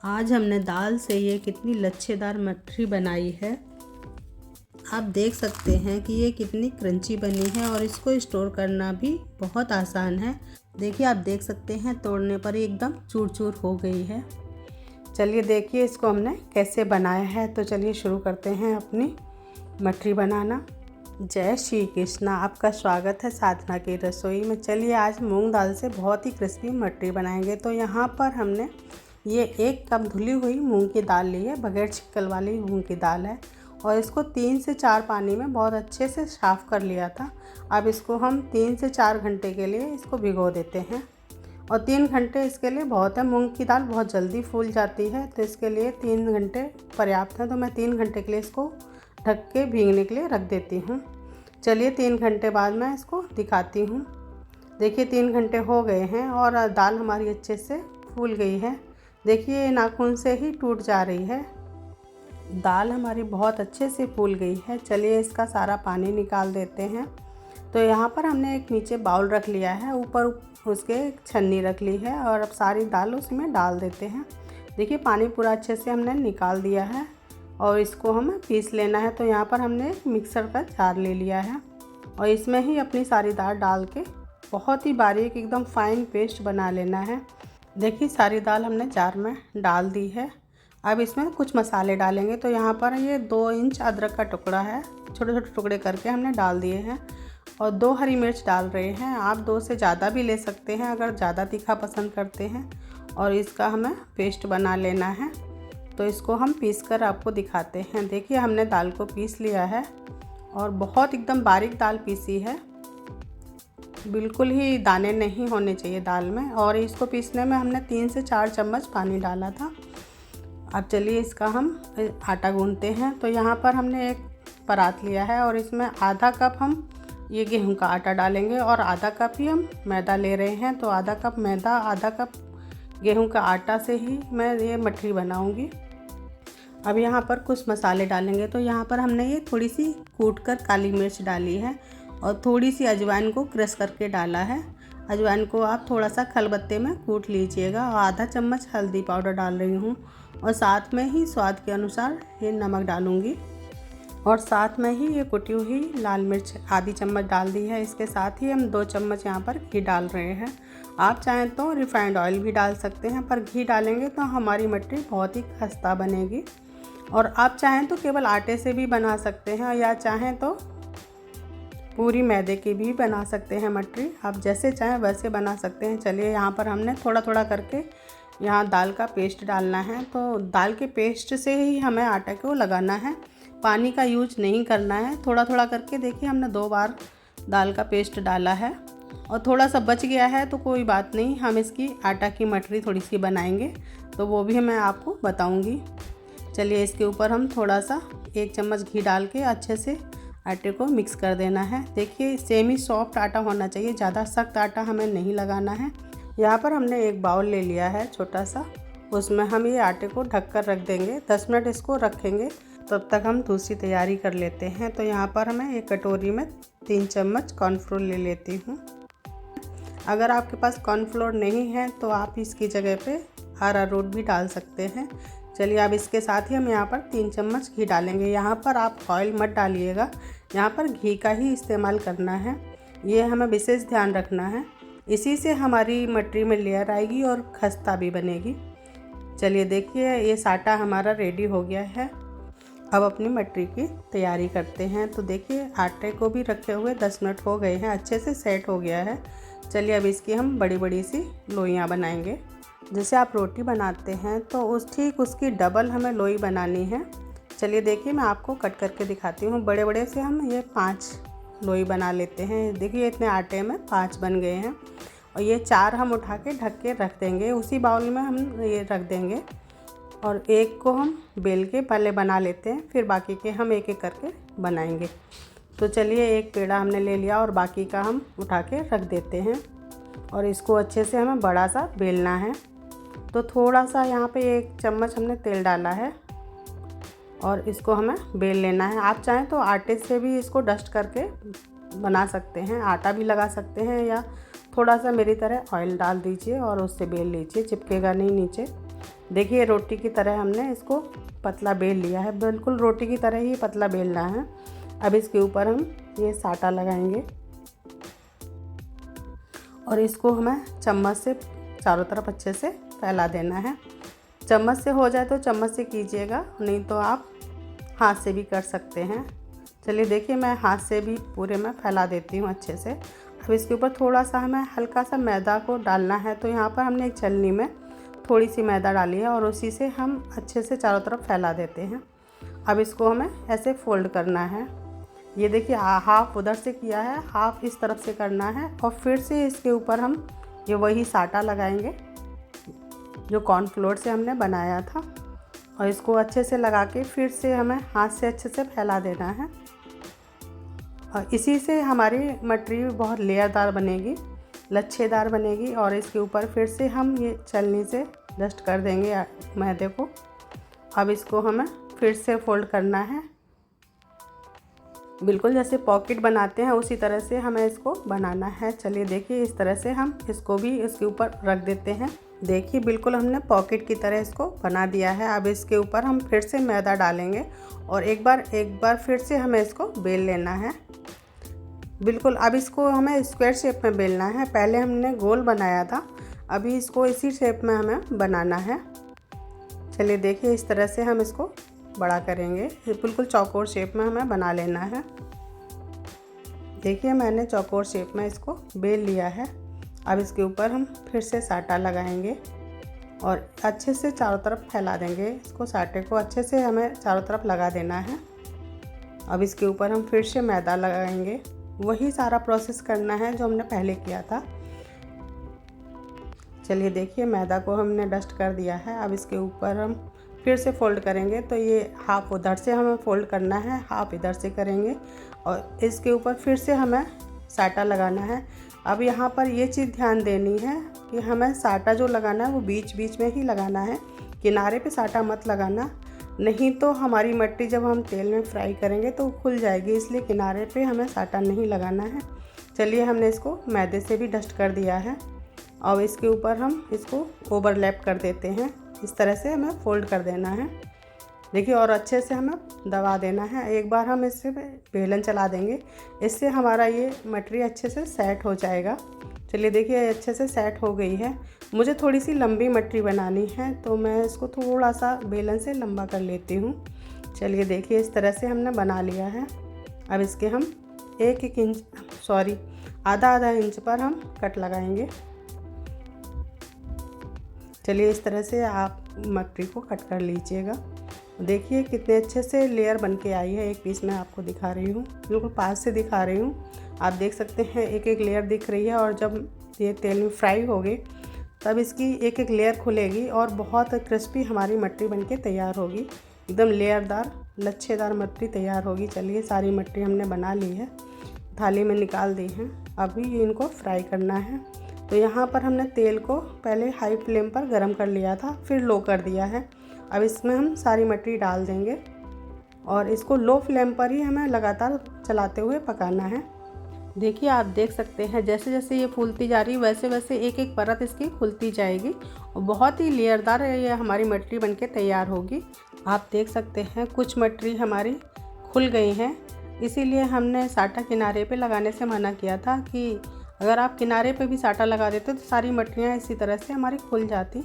आज हमने दाल से ये कितनी लच्छेदार मठरी बनाई है। आप देख सकते हैं कि ये कितनी क्रंची बनी है और इसको स्टोर करना भी बहुत आसान है। देखिए, आप देख सकते हैं तोड़ने पर एकदम चूर चूर हो गई है। चलिए देखिए इसको हमने कैसे बनाया है। तो चलिए शुरू करते हैं अपनी मठरी बनाना। जय श्री कृष्णा, आपका स्वागत है साधना की रसोई में। चलिए आज मूंग दाल से बहुत ही क्रिस्पी मठरी बनाएंगे। तो यहाँ पर हमने ये 1 कप धुली हुई मूंग की दाल ली है, बगैर छिक्कल वाली मूंग की दाल है, और इसको 3 से 4 पानी में बहुत अच्छे से साफ़ कर लिया था। अब इसको हम 3 से 4 घंटे के लिए इसको भिगो देते हैं, और 3 घंटे इसके लिए बहुत है। मूंग की दाल बहुत जल्दी फूल जाती है, तो इसके लिए 3 घंटे पर्याप्त है। तो मैं 3 घंटे के लिए इसको ढक के भीगने के लिए रख देती हूँ। चलिए 3 घंटे बाद मैं इसको दिखाती हूँ। देखिए 3 घंटे हो गए हैं और दाल हमारी अच्छे से फूल गई है। देखिए नाखून से ही टूट जा रही है। दाल हमारी बहुत अच्छे से फूल गई है। चलिए इसका सारा पानी निकाल देते हैं। तो यहाँ पर हमने एक नीचे बाउल रख लिया है, ऊपर उसके एक छन्नी रख ली है, और अब सारी दाल उसमें डाल देते हैं। देखिए पानी पूरा अच्छे से हमने निकाल दिया है और इसको हमें पीस लेना है। तो यहाँ पर हमने मिक्सर का जार ले लिया है और इसमें ही अपनी सारी दाल डाल के बहुत ही बारीक एकदम फाइन पेस्ट बना लेना है। देखिए सारी दाल हमने जार में डाल दी है। अब इसमें कुछ मसाले डालेंगे। तो यहाँ पर ये 2 इंच अदरक का टुकड़ा है, छोटे छोटे टुकड़े करके हमने डाल दिए हैं, और 2 हरी मिर्च डाल रहे हैं। आप 2 से ज़्यादा भी ले सकते हैं अगर ज़्यादा तीखा पसंद करते हैं। और इसका हमें पेस्ट बना लेना है। तो इसको हम पीस कर आपको दिखाते हैं। देखिए हमने दाल को पीस लिया है और बहुत एकदम बारीक दाल पीसी है, बिल्कुल ही दाने नहीं होने चाहिए दाल में। और इसको पीसने में हमने 3 से 4 चम्मच पानी डाला था। अब चलिए इसका हम आटा गूंथते हैं। तो यहाँ पर हमने एक परात लिया है और इसमें आधा कप हम ये गेहूं का आटा डालेंगे और आधा कप ही हम मैदा ले रहे हैं। तो आधा कप मैदा, आधा कप गेहूं का आटा से ही मैं ये मठरी बनाऊंगी। अब यहाँ पर कुछ मसाले डालेंगे। तो यहाँ पर हमने ये थोड़ी सी कूट कर काली मिर्च डाली है और थोड़ी सी अजवाइन को क्रश करके डाला है। अजवाइन को आप थोड़ा सा खलबत्ते में कूट लीजिएगा। और आधा चम्मच हल्दी पाउडर डाल रही हूँ, और साथ में ही स्वाद के अनुसार ये नमक डालूँगी, और साथ में ही ये कुटी हुई लाल मिर्च आधी चम्मच डाल दी है। इसके साथ ही हम 2 चम्मच यहाँ पर घी डाल रहे हैं। आप चाहें तो रिफाइंड ऑयल भी डाल सकते हैं, पर घी डालेंगे तो हमारी मठरी बहुत ही खस्ता बनेगी। और आप चाहें तो केवल आटे से भी बना सकते हैं, या चाहें तो पूरी मैदे की भी बना सकते हैं मठरी। आप जैसे चाहें वैसे बना सकते हैं। चलिए यहाँ पर हमने थोड़ा थोड़ा करके यहाँ दाल का पेस्ट डालना है। तो दाल के पेस्ट से ही हमें आटे को लगाना है, पानी का यूज नहीं करना है। थोड़ा थोड़ा करके देखिए हमने 2 बार दाल का पेस्ट डाला है, और थोड़ा सा बच गया है तो कोई बात नहीं, हम इसकी आटा की मठरी थोड़ी सी बनाएंगे, तो वो भी मैं आपको बताऊंगी। चलिए इसके ऊपर हम थोड़ा सा 1 चम्मच घी डाल के अच्छे से आटे को मिक्स कर देना है। देखिए सेमी सॉफ्ट आटा होना चाहिए, ज़्यादा सख्त आटा हमें नहीं लगाना है। यहाँ पर हमने एक बाउल ले लिया है छोटा सा, उसमें हम ये आटे को ढक कर रख देंगे। 10 मिनट इसको रखेंगे, तब तक हम दूसरी तैयारी कर लेते हैं। तो यहाँ पर मैं एक कटोरी में 3 चम्मच कॉर्नफ्लोर ले लेती हूँ। अगर आपके पास कॉर्नफ्लोर नहीं है तो आप इसकी जगह पे अरारोट भी डाल सकते हैं। चलिए अब इसके साथ ही हम यहाँ पर 3 चम्मच घी डालेंगे। यहाँ पर आप ऑयल मत डालिएगा, यहाँ पर घी का ही इस्तेमाल करना है। ये हमें विशेष ध्यान रखना है, इसी से हमारी मठरी में लेयर आएगी और खस्ता भी बनेगी। चलिए देखिए ये साटा हमारा रेडी हो गया है। अब अपनी मठरी की तैयारी करते हैं। तो देखिए आटे को भी रखे हुए 10 मिनट हो गए हैं, अच्छे से सेट हो गया है। चलिए अब इसकी हम बड़ी बड़ी सी लोइयाँ बनाएंगे। जैसे आप रोटी बनाते हैं तो ठीक उसकी डबल हमें लोई बनानी है। चलिए देखिए मैं आपको कट करके दिखाती हूँ। बड़े बड़े से हम ये 5 लोई बना लेते हैं। देखिए इतने आटे में 5 बन गए हैं, और ये 4 हम उठा के ढक के रख देंगे। उसी बाउल में हम ये रख देंगे, और एक को हम बेल के पहले बना लेते हैं, फिर बाकी के हम एक एक करके बनाएंगे। तो चलिए एक पेड़ा हमने ले लिया और बाकी का हम उठा के रख देते हैं, और इसको अच्छे से हमें बड़ा सा बेलना है। तो थोड़ा सा यहाँ पे 1 चम्मच हमने तेल डाला है, और इसको हमें बेल लेना है। आप चाहें तो आटे से भी इसको डस्ट करके बना सकते हैं, आटा भी लगा सकते हैं, या थोड़ा सा मेरी तरह ऑयल डाल दीजिए और उससे बेल लीजिए, चिपकेगा नहीं नीचे। देखिए रोटी की तरह हमने इसको पतला बेल लिया है, बिल्कुल रोटी की तरह ही पतला बेलना है। अब इसके ऊपर हम ये साटा लगाएंगे और इसको हमें चम्मच से चारों तरफ अच्छे से फैला देना है। चम्मच से हो जाए तो चम्मच से कीजिएगा, नहीं तो आप हाथ से भी कर सकते हैं। चलिए देखिए मैं हाथ से भी पूरे में फैला देती हूँ अच्छे से। अब इसके ऊपर थोड़ा सा हमें हल्का सा मैदा को डालना है, तो यहाँ पर हमने एक छलनी में थोड़ी सी मैदा डाली है और उसी से हम अच्छे से चारों तरफ फैला देते हैं। अब इसको हमें ऐसे फोल्ड करना है। ये देखिए हाफ उधर से किया है, हाफ इस तरफ से करना है और फिर से इसके ऊपर हम ये वही साटा लगाएंगे जो कॉर्नफ्लोर से हमने बनाया था और इसको अच्छे से लगा के फिर से हमें हाथ से अच्छे से फैला देना है। और इसी से हमारी मटरी बहुत लेयरदार बनेगी, लच्छेदार बनेगी। और इसके ऊपर फिर से हम ये छलनी से डस्ट कर देंगे मैदे को। अब इसको हमें फिर से फोल्ड करना है, बिल्कुल जैसे पॉकेट बनाते हैं उसी तरह से हमें इसको बनाना है। चलिए देखिए इस तरह से हम इसको भी इसके ऊपर रख देते हैं। देखिए बिल्कुल हमने पॉकेट की तरह इसको बना दिया है। अब इसके ऊपर हम फिर से मैदा डालेंगे और एक बार फिर से हमें इसको बेल लेना है। बिल्कुल अब इसको हमें स्क्वायर शेप में बेलना है। पहले हमने गोल बनाया था, अभी इसको इसी शेप में हमें बनाना है। चलिए देखिए इस तरह से हम इसको बड़ा करेंगे, बिल्कुल चौकोर शेप में हमें बना लेना है। देखिए मैंने चौकोर शेप में इसको बेल लिया है। अब इसके ऊपर हम फिर से साटा लगाएंगे और अच्छे से चारों तरफ फैला देंगे। इसको साटे को अच्छे से हमें चारों तरफ लगा देना है। अब इसके ऊपर हम फिर से मैदा लगाएंगे, वही सारा प्रोसेस करना है जो हमने पहले किया था। चलिए देखिए मैदा को हमने डस्ट कर दिया है। अब इसके ऊपर हम फिर से फोल्ड करेंगे, तो ये हाफ उधर से हमें फोल्ड करना है, हाफ इधर से करेंगे और इसके ऊपर फिर से हमें साटा लगाना है। अब यहाँ पर ये चीज़ ध्यान देनी है कि हमें साटा जो लगाना है वो बीच बीच में ही लगाना है, किनारे पे साटा मत लगाना, नहीं तो हमारी मटरी जब हम तेल में फ्राई करेंगे तो खुल जाएगी, इसलिए किनारे पे हमें साटा नहीं लगाना है। चलिए हमने इसको मैदे से भी डस्ट कर दिया है। अब इसके ऊपर हम इसको ओवरलैप कर देते हैं, इस तरह से हमें फोल्ड कर देना है। देखिए और अच्छे से हमें दबा देना है। एक बार हम इससे बेलन चला देंगे, इससे हमारा ये मटरी अच्छे से सेट हो जाएगा। चलिए देखिए अच्छे से सेट हो गई है। मुझे थोड़ी सी लंबी मटरी बनानी है, तो मैं इसको थोड़ा सा बेलन से लंबा कर लेती हूँ। चलिए देखिए इस तरह से हमने बना लिया है। अब इसके हम आधा इंच पर हम कट लगाएंगे। चलिए इस तरह से आप मटरी को कट कर लीजिएगा। देखिए कितने अच्छे से लेयर बन के आई है। एक पीस मैं आपको दिखा रही हूँ, बिल्कुल पास से दिखा रही हूँ। आप देख सकते हैं एक एक लेयर दिख रही है और जब ये तेल में फ्राई होगी तब इसकी एक एक लेयर खुलेगी और बहुत क्रिस्पी हमारी मटरी बन के तैयार होगी। एकदम लेयरदार लच्छेदार मटरी तैयार होगी। चलिए सारी मटरी हमने बना ली है, थाली में निकाल दी है। अभी इनको फ्राई करना है। तो यहाँ पर हमने तेल को पहले हाई फ्लेम पर गर्म कर लिया था, फिर लो कर दिया है। अब इसमें हम सारी मटरी डाल देंगे और इसको लो फ्लेम पर ही हमें लगातार चलाते हुए पकाना है। देखिए आप देख सकते हैं जैसे जैसे ये फूलती जा रही है वैसे वैसे एक एक परत इसकी खुलती जाएगी और बहुत ही लेयरदार ये हमारी मटरी बनके तैयार होगी। आप देख सकते हैं कुछ मटरी हमारी खुल गई हैं, इसीलिए हमने साटा किनारे पे लगाने से मना किया था कि अगर आप किनारे पे भी साटा लगा देते तो सारी मटरियाँ इसी तरह से हमारी खुल जाती,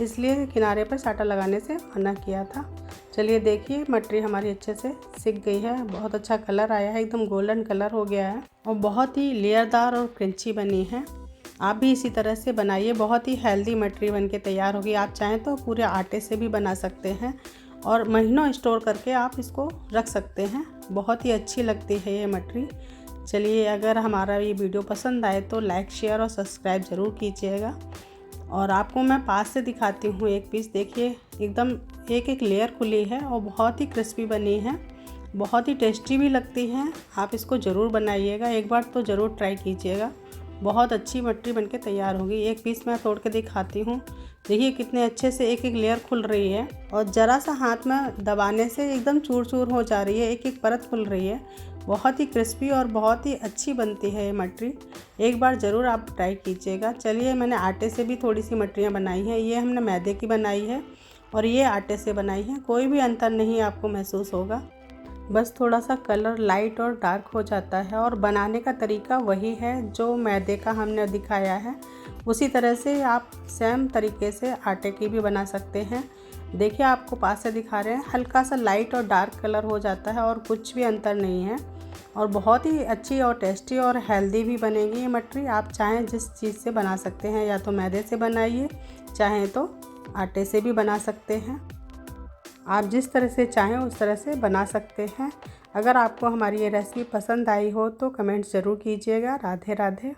इसलिए किनारे पर साटा लगाने से मना किया था। चलिए देखिए मटरी हमारी अच्छे से सिक गई है, बहुत अच्छा कलर आया है, एकदम गोल्डन कलर हो गया है और बहुत ही लेयरदार और क्रंची बनी है। आप भी इसी तरह से बनाइए, बहुत ही हेल्दी मटरी बन के तैयार होगी। आप चाहें तो पूरे आटे से भी बना सकते हैं और महीनों स्टोर करके आप इसको रख सकते हैं, बहुत ही अच्छी लगती है ये मटरी। चलिए अगर हमारा ये वीडियो पसंद आए तो लाइक शेयर और सब्सक्राइब ज़रूर कीजिएगा। और आपको मैं पास से दिखाती हूँ एक पीस, देखिए एकदम एक एक लेयर खुली है और बहुत ही क्रिस्पी बनी है, बहुत ही टेस्टी भी लगती है। आप इसको ज़रूर बनाइएगा, एक बार तो ज़रूर ट्राई कीजिएगा, बहुत अच्छी मटरी बनके तैयार होगी। एक पीस मैं तोड़ के दिखाती हूँ, देखिए कितने अच्छे से एक एक लेयर खुल रही है और ज़रा सा हाथ में दबाने से एकदम चूर चूर हो जा रही है, एक एक परत खुल रही है। बहुत ही क्रिस्पी और बहुत ही अच्छी बनती है ये मटरी, एक बार ज़रूर आप ट्राई कीजिएगा। चलिए मैंने आटे से भी थोड़ी सी मटरियाँ बनाई हैं, ये हमने मैदे की बनाई है और ये आटे से बनाई है। कोई भी अंतर नहीं आपको महसूस होगा, बस थोड़ा सा कलर लाइट और डार्क हो जाता है। और बनाने का तरीका वही है जो मैदे का हमने दिखाया है, उसी तरह से आप सेम तरीके से आटे की भी बना सकते हैं। देखिए आपको पास से दिखा रहे हैं, हल्का सा लाइट और डार्क कलर हो जाता है और कुछ भी अंतर नहीं है। और बहुत ही अच्छी और टेस्टी और हेल्दी भी बनेगी ये मटरी। आप चाहें जिस चीज़ से बना सकते हैं, या तो मैदे से बनाइए, चाहें तो आटे से भी बना सकते हैं। आप जिस तरह से चाहें उस तरह से बना सकते हैं। अगर आपको हमारी ये रेसिपी पसंद आई हो तो कमेंट ज़रूर कीजिएगा। राधे राधे।